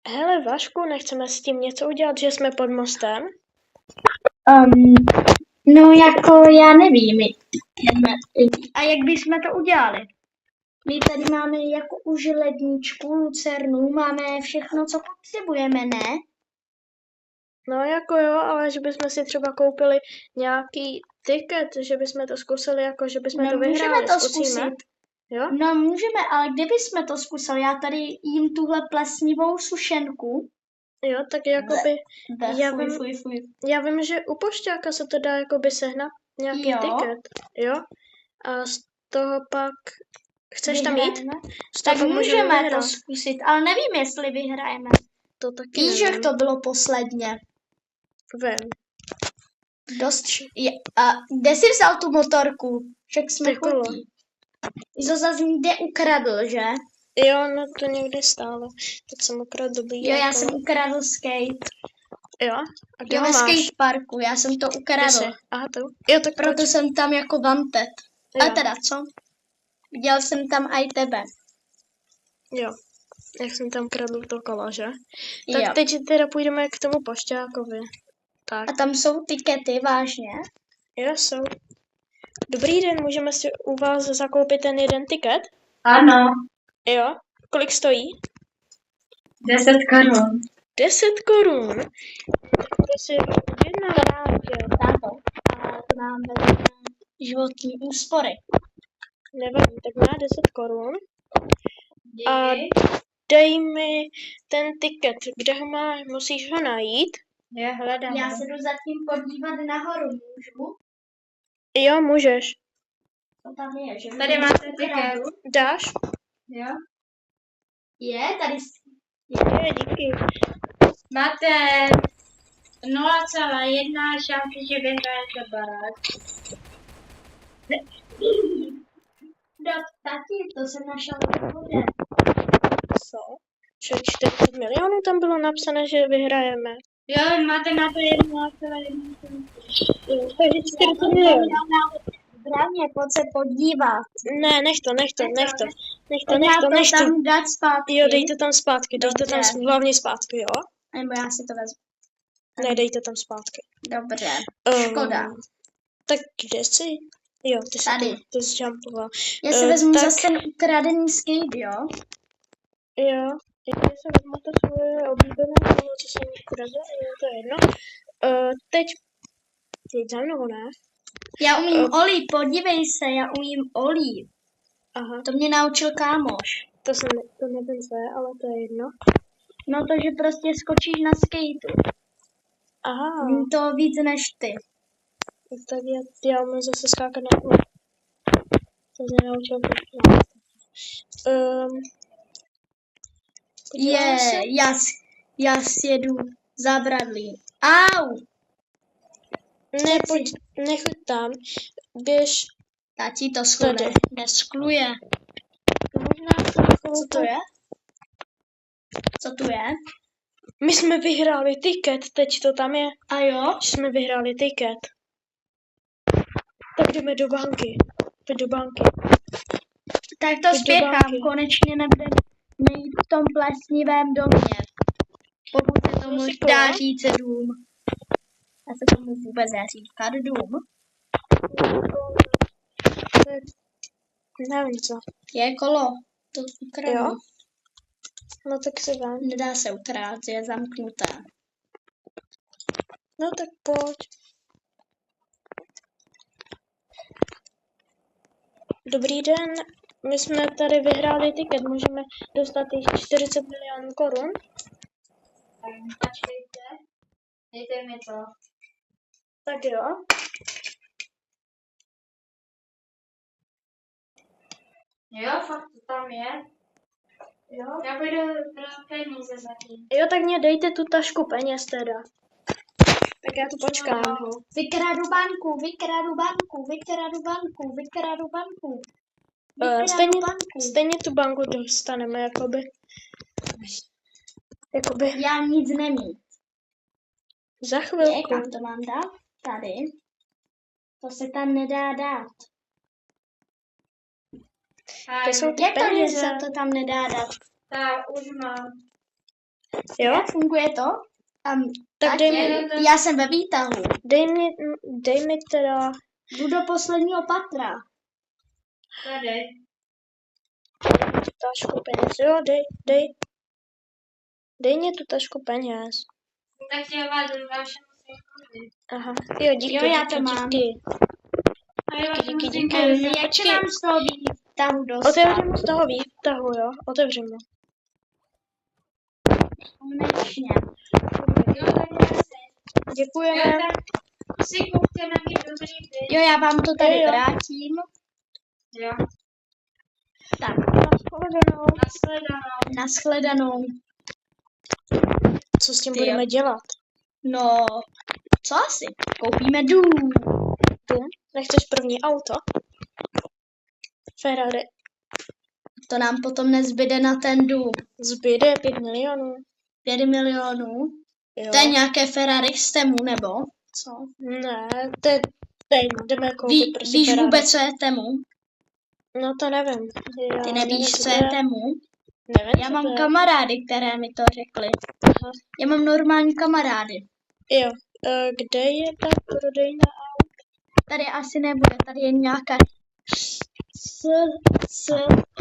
Hele, Vašku, nechceme s tím něco udělat, že jsme pod mostem? Um, no jako já nevím. A jak bychom to udělali? My tady máme jako už ledničku, lucernu, máme všechno, co potřebujeme, ne? No jako jo, ale že bychom si třeba koupili nějaký tiket, že bychom to zkusili, jako že bychom No to vyhráli. můžeme to Zkusíme? zkusit. Jo? No můžeme, ale kdybychom to zkusili, já tady jím tuhle plesnivou sušenku. Jo, tak jakoby, Fuj. já vím, že u pošťáka se to dá jakoby sehnat nějaký Jo. tiket, jo? A z toho pak, chceš tam jít? Z toho Tak pak můžeme to vyhrát. zkusit, ale nevím, jestli vyhrajeme. To taky Víš, nevím. jak to bylo posledně? Vím. A kde jsi vzal tu motorku? Však jsme Ty kolo. chutí. Jsi to zase někde ukradl, že? Jo, no to někde stálo. Tak jsem ukradl Jo, já jsem ukradl skate. Jo? A kde Jo, ho ve máš? skateparku, já jsem to Kde ukradl. jsi? Aha, to. Jo, tak Proto pojď. jsem tam jako wanted. Jo. A teda co? Viděl jsem tam i tebe. Jo. Jak jsem tam kradl to kolo, že? Jo. Tak teď teda půjdeme k tomu pošťákovi. Tak. A tam jsou tikety, vážně? Jo, jsou. Dobrý den, můžeme si u vás zakoupit ten jeden tiket? Ano, Jo. Kolik stojí? 10 korun. 10 korun. To si objednám. Táto. A to nám vezme životní úspory. Nevadí, tak má 10 korun. A Díky. dej mi ten tiket. Kde ho máš? Musíš ho najít? Já hledám. Já se jdu zatím podívat nahoru, můžu? Jo, můžeš. Co tam je, že? Tady máte tiket. Dáš? Jo? Je, tady Je, díky. Máte 0,1 šanci, že vyhrajete barák. No, tati, to jsem našel v vode. Co? Že 40 milionů tam bylo napsané, že vyhrajeme. Jo, máte na to 1,1 šanci. Takže 40 milionů. Správně, pojď se podívat. Ne, nech to. Nech to tam dát zpátky. Jo, dejte tam zpátky, dejte tam Dobře. hlavně zpátky, jo? Nebo já si to vezmu. Ne, dejte tam zpátky. Dobře, škoda. Tak kde jsi? Jo, ty jsi Tady. tu, ty jsi jumpoval. Já si vezmu tak- zase ten ukradený skate, jo? Jo, já si vezmu to svoje oblíbené kolo, co jsem ukradl, jo, to je jedno. Teď za mnou, ne? Já umím olí, podívej se, já umím olí. Aha, To mě naučil kámoš. to nevím co je, ale to je jedno. No to, že prostě skočíš na skateu. Aha, Vím to víc než ty. tak já umím zase skákat na kolo. To mě naučil prostě. Já sjedu za Bradley. Au! Ne, pojď, nechoď tam, běž. Tati to sklo Tady. neskluje. Možná Co to je? Co tu je? My jsme vyhráli tiket, teď to tam je. A jo? Že jsme vyhráli tiket. Tak jdeme do banky. Pojď do banky. Tak to Pojď do spěchám, banky. konečně nebude nejít v tom plesnivém domě. Pokud se tomu si dá kola? říct dům. Já se tomu vůbec neříkat dům. Nevím co. Je kolo. To ukradnu. Jo? No tak se vem. Nedá se ukrát, je zamknuté. No tak pojď. Dobrý den. My jsme tady vyhráli tiket. Můžeme dostat jich 40 milionů korun. Počkejte. Dejte mi to. Tak jo. Jo, fakt to tam je. Jo. Já půjdu pro peníze zatím. Jo, tak mě dejte tu tašku peněz teda. Tak já tu počkám. No. Vykradu banku, vykradu banku, vykradu banku, vykradu banku. Stejně tu banku dostaneme, jakoby. Já nic nemít. Za Je, chvilku. kam to mám dát? Tady. To se tam nedá dát. To jsou ty Jak to, že peníze. se to tam nedá dát? Tak, už mám. Jo? Jak funguje to? Tak dej mi, Já jsem ve výtahu. dej mi teda, Jdu do posledního patra. Tady. tu tašku peněz, jo, dej mě tu tašku peněz. Tak tě vás vaše musím. Aha, jo, díky, Jo, já díky, to mám. díky. A já vaše Díky, musím. díky. Jak se mám z toho výtahu dostat? Otevřeme z toho výtahu, jo, otevřeme. Konečně. Jo, tak já se. Děkujeme. Jo, tak si kupte na mě dobrý byt. Jo, já vám to tady Jo. vrátím. Jo. Tak, Nashledanou. Nashledanou. nashledanou. Co s tím Ty budeme jo. dělat? No, co asi? Koupíme dům. Dům? Nechceš první auto? Ferrari. To nám potom nezbyde na ten dům. Zbyde 5 milionů. 5 milionů. Jo. To je nějaké Ferrari z Temu, nebo? Co? Ne, teď jdeme koupit prostě Víš Ferrari. vůbec, co je Temu? No to nevím. Já Ty nevím, nevíš, co co to je Temu? Nevím, Já co mám to je. kamarády, které mi to řekly. Aha. Já mám normální kamarády. Jo. Kde je ta prodejna aut? Tady asi nebude, tady je nějaká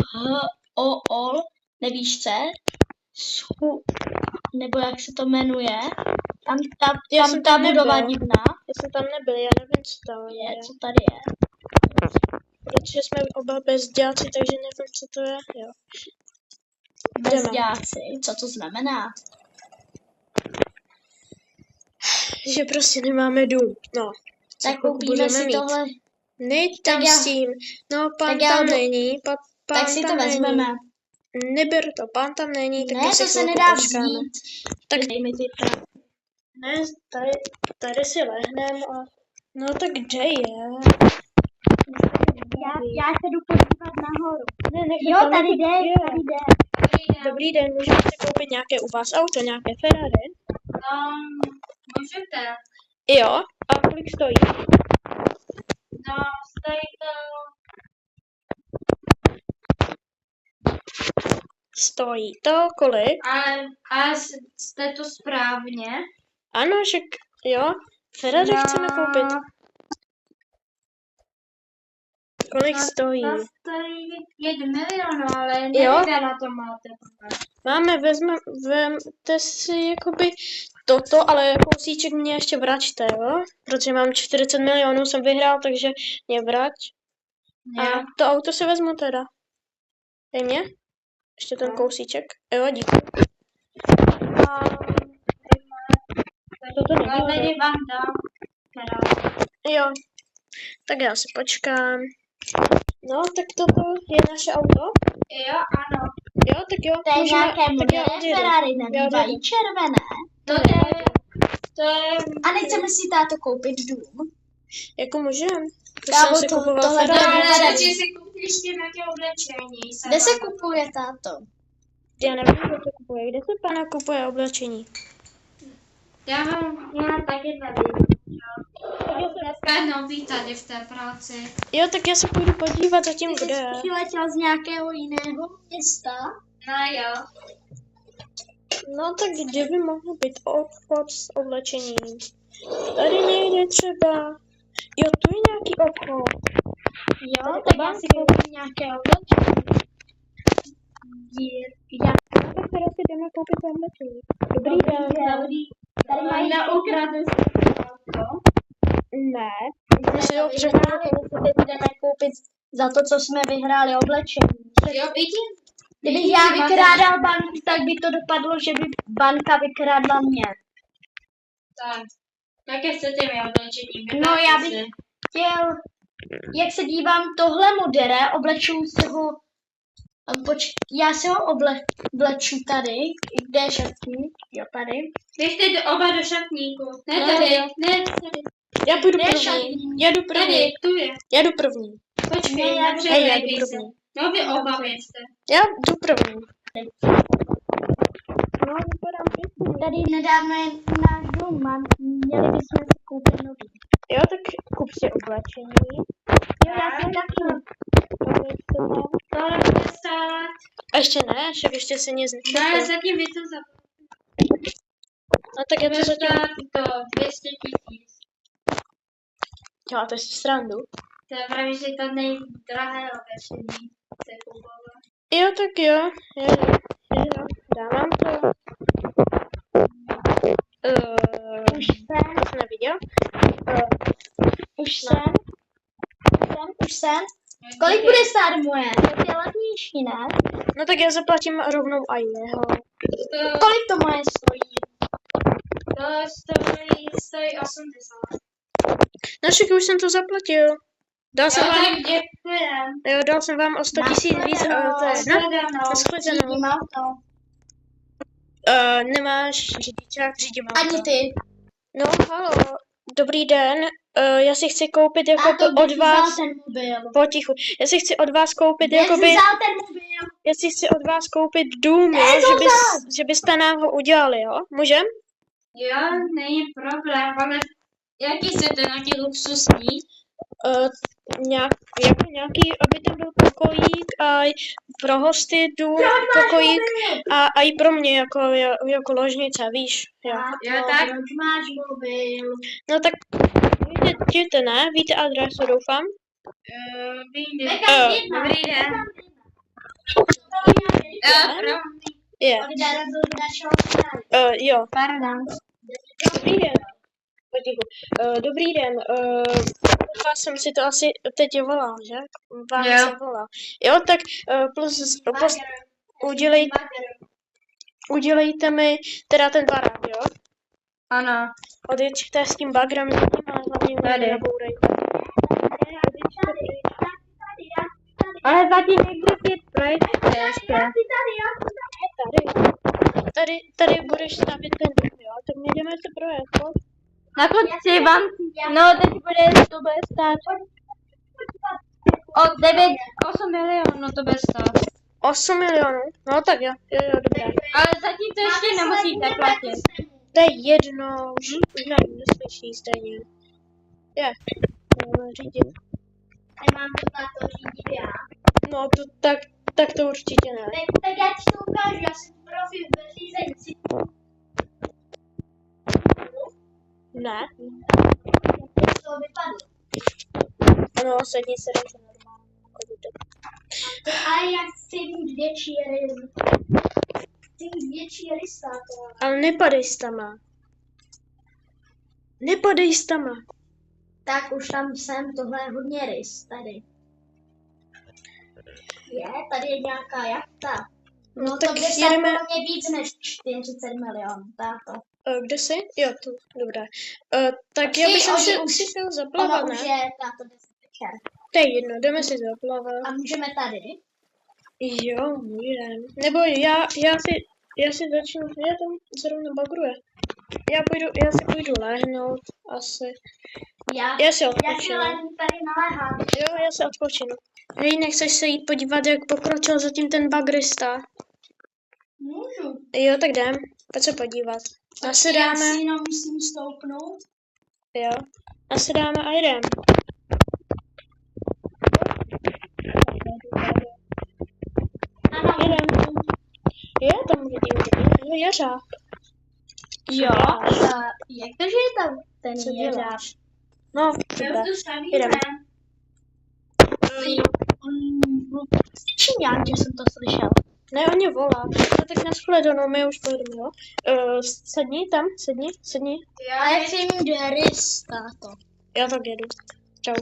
S-H-O-O, nevíš co? Nebo jak se to jmenuje? Tam Já tam jsem ta tam budova nebyl. divná. Já jsem tam nebyl, já nevím, co tam je. Co tady je? Protože jsme oba bezděláci, takže nevím, co to je. Jo. Jdeme. Bezděláci. Co to znamená? Že prostě nemáme dům. No. Co Tak pak koupíme budeme si mít? tohle. Nejď tam Tak já- s tím. No, pán tak já tam jdu- není. Pán Tak si to tam vezmeme. není. Neber to, pán tam není, tak Ne, já si to se chvilku nedá počkáme. vzít. Tak Dej mi ty prachy. ne, tady si lehnem a... No tak kde je? Já se jdu podívat nahoru. Ne, nech Jo, tam tady jako- jde, jo. tady jde. Dobrý den, můžeme si koupit nějaké u vás auto, nějaké Ferrari? Můžete. Jo, a kolik stojí? No, stojí to... Stojí to kolik? A jste to správně? Ano, že jo, Ferrari No. chceme koupit. Kolik stojí? To stojí 5 milionů, ale Jo. nevím, kde na to máte. Máme, vemte si jakoby toto, ale kousíček mě ještě vraťte, jo? Protože mám 40 milionů, jsem vyhrál, takže mě vrať. A to auto si vezmu teda. Dej mě. Ještě ten kousíček. Jo, díky. A toto Ale není. tady vám dám. Teda. Jo. Tak já si počkám. No, tak toto je naše auto. Jo, ano. Jo, tak jo. To je můžeme- nějaké tak já moderní odjedu. Ferrari, Já nebývají odjedu. červené. To je... A nechceme si táto koupit dům. Jako můžem. To Kámo, jsem si to- kupoval tohle Ferrari. bude- Ale radši si koupíš nějaké oblečení. Kde se kupuje táto? Já nevím, kdo to kupuje. Kde se pana kupuje oblečení? Já taky tady. Dneska nový tady v té práci. Jo, tak já se půjdu podívat zatím, kde je. Přiletěl z nějakého jiného města. No jo. No tak kde by mohl být obchod s oblečením? Tady někde třeba. Jo, tu je nějaký obchod. Jo, Tady tak u já banky. si koupím nějaké oblečení. Já Tak teda si jdeme koupit oblečení. Dobrý den. Tady mají Neukradu Ne. My si ho vyhráli, my budeme koupit za to, co jsme vyhráli oblečení. Jo, vidím. Kdybych já vykrádal banku, tak by to dopadlo, že by banka vykrádla mě. Tak. Jaké chcete mi oblečení? No, já bych chtěl, jak se dívám, tohle modere, obleču si ho, já si ho obleču tady, kde je šatník, jo tady. Běžte oba do šatníku. Ne No, tady, jo. ne tady. Já půjdu Kde je první. šatník? Jedu první. Tady, tu je. Jedu první. Počkej, Ne, já jdu- Hej, já nepředvejte jdu se. první. No vy oba běžte. Já jdu první. No, vypadám pěkně. Tady nedávno je náš dům, měli bychom si koupit nový. Jo, tak kup si oblečení. Jo, já jsem taky. Kolik to tam? Tohle bude stát. A ještě ne, však ještě se nic Ne, nečekal. zatím vy to No tak já to zatím... To 200 000. Děláte si srandu. To je právě, že to nejdrahé oblečení se kupovalo. Jo, tak jo. Jo. Dávám to. Už jsem. To jsem neviděl. Už jsem. Kolik bude stát moje? To je levnější, ne? No tak já zaplatím rovnou aj jeho. Kolik to moje stojí? To stojí 80. No však už jsem to zaplatil. Dal jsem vám, Tak děkujem. jo, dal jsem vám o 100 000 víc, ale to je jedno. Nashledanou. Řídím auto. Nemáš řidičák, řídím auto. Ani ty. No, halo, dobrý den. Já si chci koupit jako A to od vás, ten mobil. potichu, já si chci od vás koupit Já jakoby, jsem vzal ten mobil. já si chci od vás koupit dům, jo, že byste nám ho udělali, jo, můžem? Jo, není problém, ale jaký chcete, nějaký luxusní? Nějaký, aby tam byl pokojík a pro hosty dům, pokojík a i pro mě jako ložnice, víš, jo. Jo, tak. Proč máš mobil? No tak víte, ne? Víte adresu, doufám? Vím, Dobrý den. Je. Jo. Pardon. Dobrý den. Potichu. Dobrý den. Vás jsem si to asi teď volal, že? Vám Jo. jsem volal. Jo, tak plus udělejte mi teda ten barák, jo? Ano. Odjeďte s tím bagrem, ale hlavně mě Tady. nebourejte. Ale zatím někde ty projekt ještě. Tady budeš stavět ten dům, jo? Tak my jdeme se projet, jo? Na konci vám, no teď to bude stát. Od 8 milionů to bude stát. 8 milionů? No tak jo, dobré. Ale zatím to ještě nemusíte platit. To je jedno, už nevím, neslyší stejně. Je, budeme řídit. Nemám to tato řídit já. No to, tak to určitě ne. Tak já ti to ukážu, já jsem profi v řízení. Ne? Jak to vypadlo? Ano, sedni se jdete normálně. Ale já chci mít větší rys. Chci mít větší rys, táto. Ale nepadej s tama. Nepadej s tama. Tak už tam jsem, tohle je hodně rys, tady. Tady je nějaká jachta. No No tak to by se jedeme- mě víc než 40 milionů, táto. Kde jsi? Jo, tu, dobré. Tak já bych si chtěl zaplavat, Ono už ne? je, táto 10 večer. To je jedno, jdeme si zaplavat. A můžeme tady. Jo, můžem. Nebo já si začnu, já tam zrovna bagruje. Já si půjdu lehnout, asi. Já si Já odpočinu. si len tady naléhám. Jo, já se odpočinu. Hej, nechceš se jít podívat, jak pokročil zatím ten bagrista? Můžu. Jo, tak jdem. Pojď se podívat. Já Nasedáme. si jenom musím stoupnout. Jo. Nasedáme a jdem. Jdem. Jo, tam vidím jeřáb. Jo. Jak to, že je tam ten Co jeřáb? děláš? No, dobré. Jdem. Jsi Číňan, že jsem to slyšel. Ne, on mě volá. No tak nashledanou, my už pojedeme, jo? Sedni tam, sedni. A já chci mít rys, táto. Já tak jedu. Čau.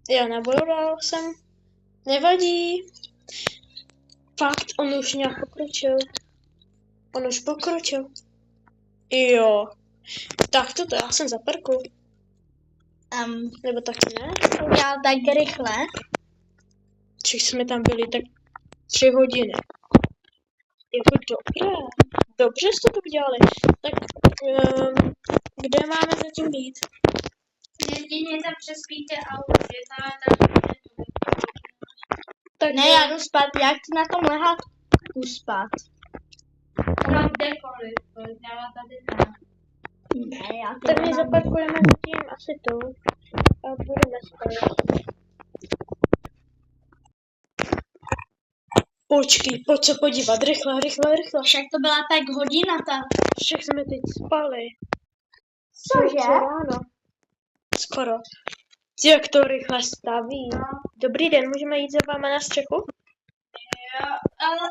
Já nebojoval jsem. Nevadí. Fakt, on už nějak pokročil. On už pokročil. Jo. Tak to já jsem za parku. Nebo taky ne? Já tak rychle. Či jsme tam byli tak 3 hodiny. Jako dobré. Dobře jste to udělali. Tak kde máme zatím být? Jedině tam přespíte auto, že tam Tak Ne, já jdu spát. Já chci na tom lehat. Jdu spát. mám kdekoliv, já mám tady tam. Ne, já to tak my nemám. zaparkujeme zatím asi tu. A budeme spát. Počkej, pojď se podívat, rychle, rychle, rychle. Však to byla tak hodina ta. Však jsme teď spali. Cože? Ráno. Skoro. Jak to rychle staví. Dobrý den, můžeme jít za váma na střechu? Jo, ale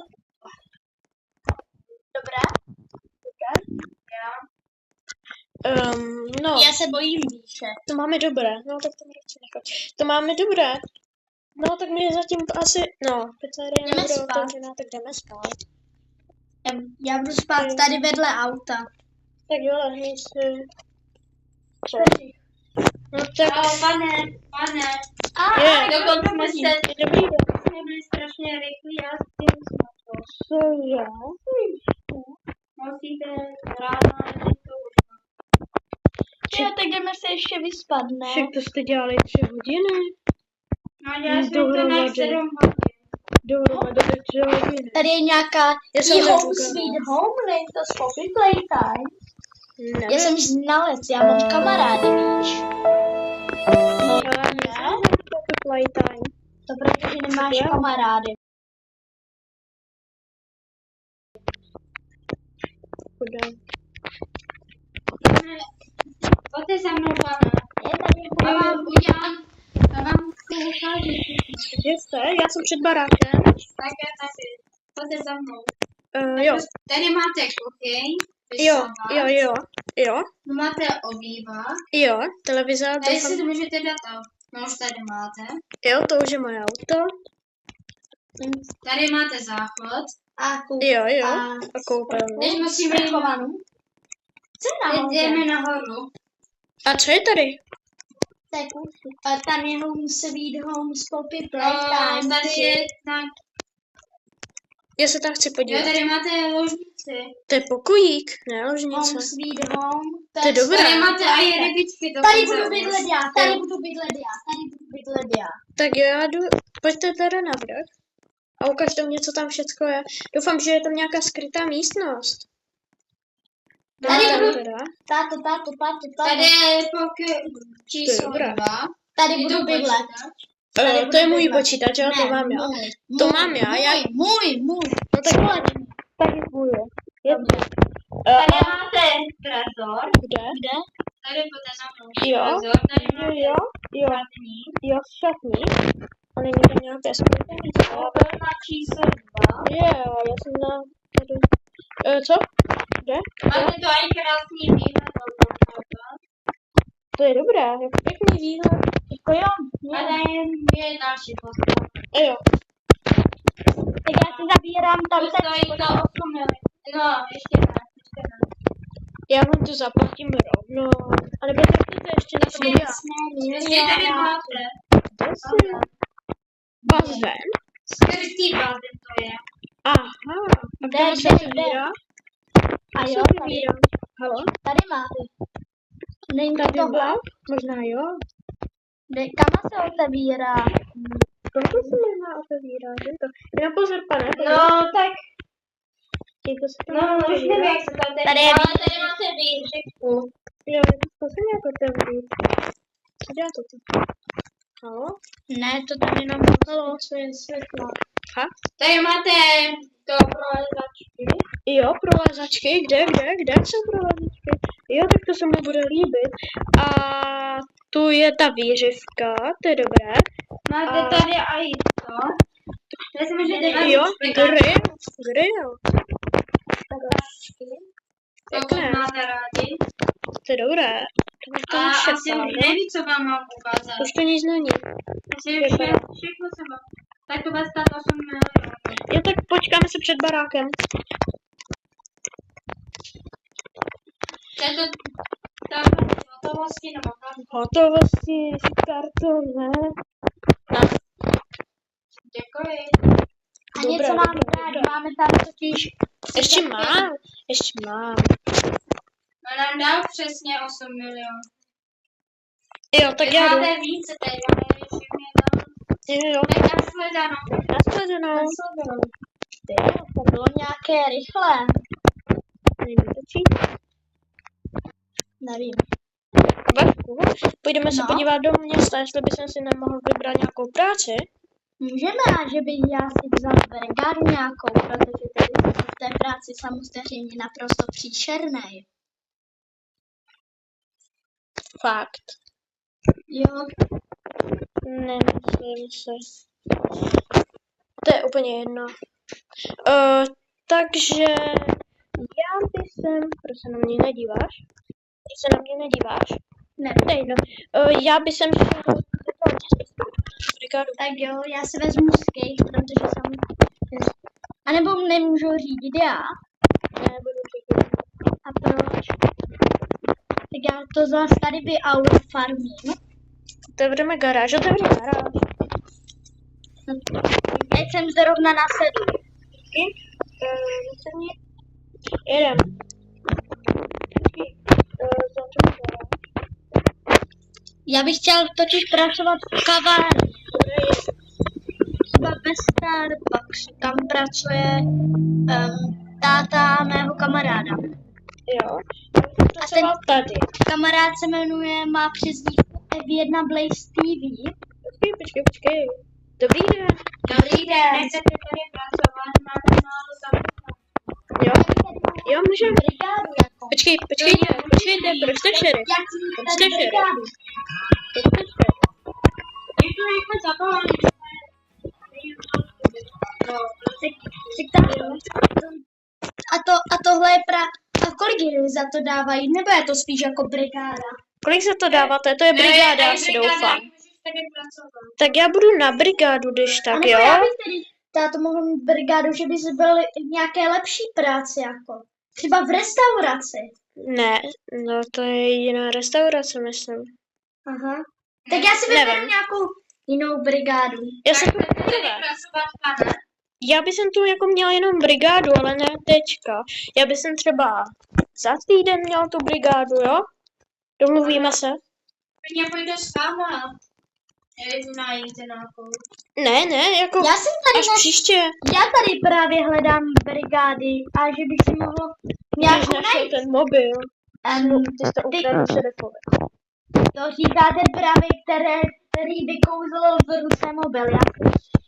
Dobré? No, Já se bojím výše. to máme dobré. No, tak to radši nechat. To máme dobré. No, tak my zatím asi, no, pizzeria Jdeme nebude spát. otevřená, tak jdeme spát. Já budu spát tady vedle auta. Tak jo, lehni si. No tak, pane, je. dokonce jsme Dobrý den. byli strašně rychlí a s tím jsme to. Cože? Musíte ráno jít to už. Jo, tak jdeme se ještě vyspat, ne? Však to jste dělali 3 hodiny. No, já jsem to na Dohromady. 7 hodin. Dohromady tak 3 hodiny. Tady je nějaká Já jsem home nekoukala. sweet home, není to z Poppy Playtime. Ne. Já jsem znalec, já mám kamarády, víš. Playtime. To protože nemáš Jo. kamarády. Chudá. Pojďte za mnou, pane. Je tady Já vám udělám, já vám chci ukázat. Kde jste? Já jsem před barákem. Tak já tady. Pojďte za mnou. Jo. Tady máte kuchyň, Jo, vysávač, jo, jo. Jo, máte obývák. jo, televizor, Tady si doufám. to můžete dát, no už tady máte. Jo, to už je moje auto. Tady máte záchod. a Jo, jo. A A koupelnu. Teď musíme jít, sprchovanou. Co je teď nahoře? jdeme nahoru. A co je tady? Tak, tam je home sweet home z Poppy No, Playtime. tady je tak. Já se tam chci Jo, podívat. tady máte ložnici. To je pokojík, ne ložnice. Home sweet home. To je dobré. Tady máte i rybičky. Tady dokonce budu už. bydlet já, tady budu bydlet já, tady budu bydlet já. Tak jo, já jdu, pojďte tady na vrch. A ukažte mě, co tam všecko je. Doufám, že je tam nějaká skrytá místnost. Tady Tam budu- teda. Táto. Tady je pokoj číslo dobré. 2. Tady budu bydlet. Tady To je budu můj bydlet. počítač, jo, to mám já. můj, To můj, mám já, Můj. No tak taky můj. Tady máte trezor. Kde? Kde? Tady máte za mnou Jo. trezor. Tady Jo, máte jo, jo, šatník. jo, šatník. A není tam nějaké skryté místo? Koupelna číslo 2. Jo, já jsem na... tady. Co? Kde? Máte to i krásný výhled do toho. To je dobré, jak pěkný výhled. Jako jo. A tady je další postav. Jo. Tak já si zabírám tam To stojí to 8 milionů. No, ještě ne. Já vám to zaplatím rovno. Ale bez chcete ještě na tom dělat. Ještě tady máte. Bazén? Skrytý bazén to je. Aha. A Kde, kde se kde, otevírá? A Co jo, se tady, otevírá? Halo? tady máte. Není to Tady tohle? má? Možná jo. Kam se otevírá? Tohle se nemá otevírat, je to. Já pozor, pane. No, tak. Jako se to No, má už nevím, otevírat. jak se to otevírá. Tady je Ale tady máte výhřivku. Jo, to se nějak otevřít. Co dělá to tu? Halo? Ne, to tam jenom Halo? co je světlo. Ha? Tady máte to prolezačky. Jo, prolézačky, kde jsou prolézačky? Jo, tak to se mu bude líbit. A tu je ta výřivka, to je dobré. Máte A- tady i to. Tady si můžete dát Jo, špekáčky. grill. Pokud Pěkné. máte rádi. To je dobré. To A je asi šepá, už neví, co vám mám ukázat. už to nic není. Asi všechno se vám. Tak to bude stát 8 milionů. Jo, tak počkáme se před barákem. To je to takhle hotovosti nebo kam. Hotovosti s kartou, ne? Děkuji. A Dobré, něco mám dobré, dát, dobré. máme tam totiž... Ještě mám. No nám dal přesně 8 milionů. Jo, tak Teď já jdu. máte více, teď máme všechny tam. Jo, Tak nashledanou. nashledanou. To bylo nějaké rychlé. Nevím, točí. Nevím. Vašku, půjdeme se No. podívat do města, jestli bych si nemohl vybrat nějakou práci. Můžeme, a že bych já si vzal brigádu nějakou, protože tady jsem v té práci samozřejmě naprosto příšerný. Fakt. Jo, Nemyslím si. To je úplně jedno. Takže já bych proč se na mě nedíváš? Proč se na mě nedíváš? ne. To je jedno. Já bych šel brigádu. Tak jo, já si vezmu skate, protože jsem... A nebo nemůžu řídit já? Nebudu říkat. A proč? Tak já to zase tady farmím. Otevřeme garáž, otevřeme garáž. Teď jsem zrovna na sedlu. Jedem. Já bych chtěl totiž pracovat v kavárně. Třeba ve Starbucksu. Tam pracuje táta mého kamaráda. Jo. A ten Tady. kamarád se jmenuje, má přezdívku F1 Blaze TV. Počkej. Dobrý den. Dobrý den. Nechcete tady pracovat, máte málo zaměstnanců. Jo, můžeme. Brigádu jako. Počkejte, proč jste šerif? Jak si Proč tady jste šerif? brigádu? Je to jako zavolání. A tohle je a kolik je za to dávají? Nebo je to spíš jako brigáda? Kolik se to dáváte? To je brigáda, asi doufám. Tak já budu na brigádu, když A tak, nebo já jo? bych tedy táto mohl mít brigádu, že bys byl v nějaké lepší práci jako. Třeba v restauraci. Ne, no to je jiná restaurace, myslím. Aha. Tak já si vyberu Nevím. nějakou jinou brigádu. Já jsem Chcete tady pracovat, pane? Já bych tu jako měla jenom brigádu, ale ne teďka. Já bych třeba za týden měl tu brigádu, jo? Domluvíme se? Klidně půjdu s váma. Nejdu najít nějakou. Ne, jako Já jsem tady, až příště. já tady právě hledám brigády a že bych si mohl Když nějakou našel najít. ten mobil, ty jsi to ty- ukradl šerifovi. To říkáte právě, který vykouzlil v ruce mobil.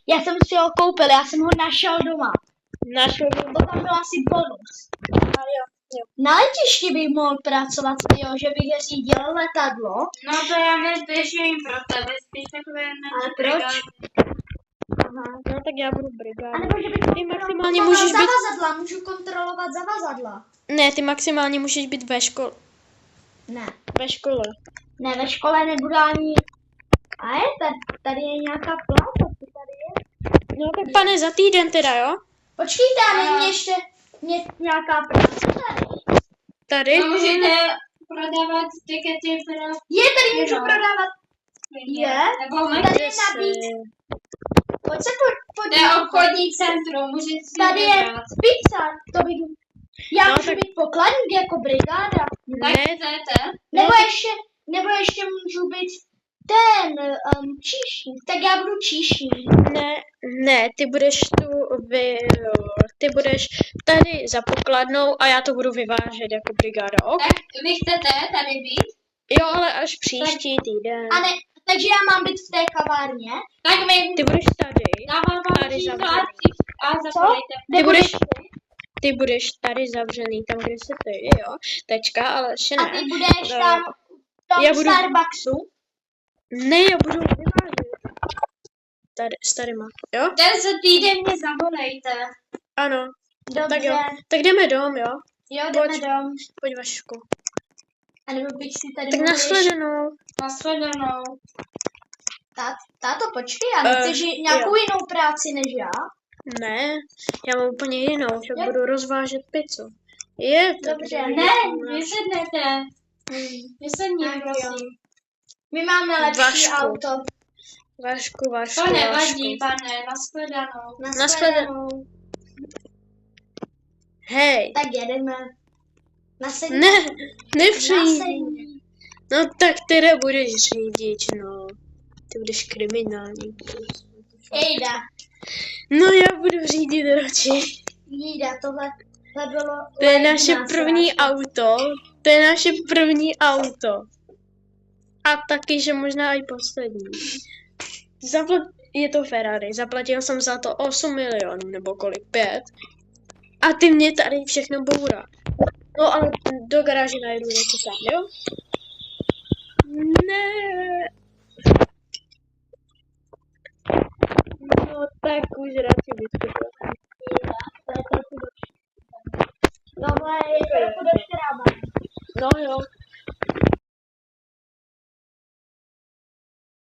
Já jsem si ho koupil, já jsem ho našel doma. Našel To tam byl asi bonus. jo. Na letišti bych mohl pracovat, jo, že bych řídil letadlo. No to já nezdržím pro tebe, spíš takové Ale proč? Aha, no tak já budu A brigádu. nebo že bych Ty maximálně kontroloval můžeš být... zavazadla, můžu kontrolovat zavazadla. Ne, ty maximálně můžeš být ve škole. Ne, Ve škole. ne, ve škole nebudu ani... A je, tady je nějaká pláta, co tady je? No tak pane, za týden teda, jo? Počkejte, a není ještě nějaká práce tady. Tady? No, můžete prodávat tikety pro... Je, tady můžu Jo. prodávat. Je? Nebo Tady je Kde nabít. jsi? Pojď se To je podívat. obchodní centrum, můžete si Tady je vybrat. pizza, to bych... Já No, můžu tak- být pokladník jako brigáda. Tak Ne, chcete? Nebo ještě můžu být ten číšník. Tak já budu číšník. ne, ty budeš ty budeš tady za pokladnou a já to budu vyvážet jako brigáda, ok? Tak vy chcete tady být? Jo, ale až příští týden. A ne, takže já mám být v té kavárně. Tak my Ty budeš tady. dávám vám Tady číslo zavřený. a zavolejte. Ty budeš tady zavřený, tam, kde jsi ty, jo? Tečka, ale ještě A ne. ty budeš No. tam v tom Já budu- Starbucksu. Ne, já budu vyvážet. Tady, s tadyma, jo? Den za týden mě zavolejte. Ano, Dobře. tak jo. Tak jdeme dom, jo? Jo, jdeme Pojď. dom. Pojď Vašku. A nebo bych si tady Tak mohl nashledanou. Nashledanou. Táto, počkej, já nechceš nějakou jinou práci než já? Ne, já mám úplně jinou, že Jo. budu rozvážet pizzu. Je, Dobře, takže- ne, Vysednete. Vysedni, Tak jo. prosím. My máme lepší Vašku. auto. Vašku, To nevadí, pane. Nashledanou. Nashledanou. Hej, Tak jedeme. Nasedni. ne, nepřijdi. Nasedni. No tak teda budeš řidič, no. Ty budeš kriminální. Ejda. No já budu řídit radši. Jída, tohle bylo... To je naše první auto. To je naše první auto. A taky, že možná i poslední. Je to Ferrari, zaplatil jsem za to 8 milionů, nebo kolik, 5. A ty mě tady všechno bourá. No ale do garáže najdu něco sám, jo? Ne. No tak už radši vyskočil. Tohle je trochu dost rába. No jo.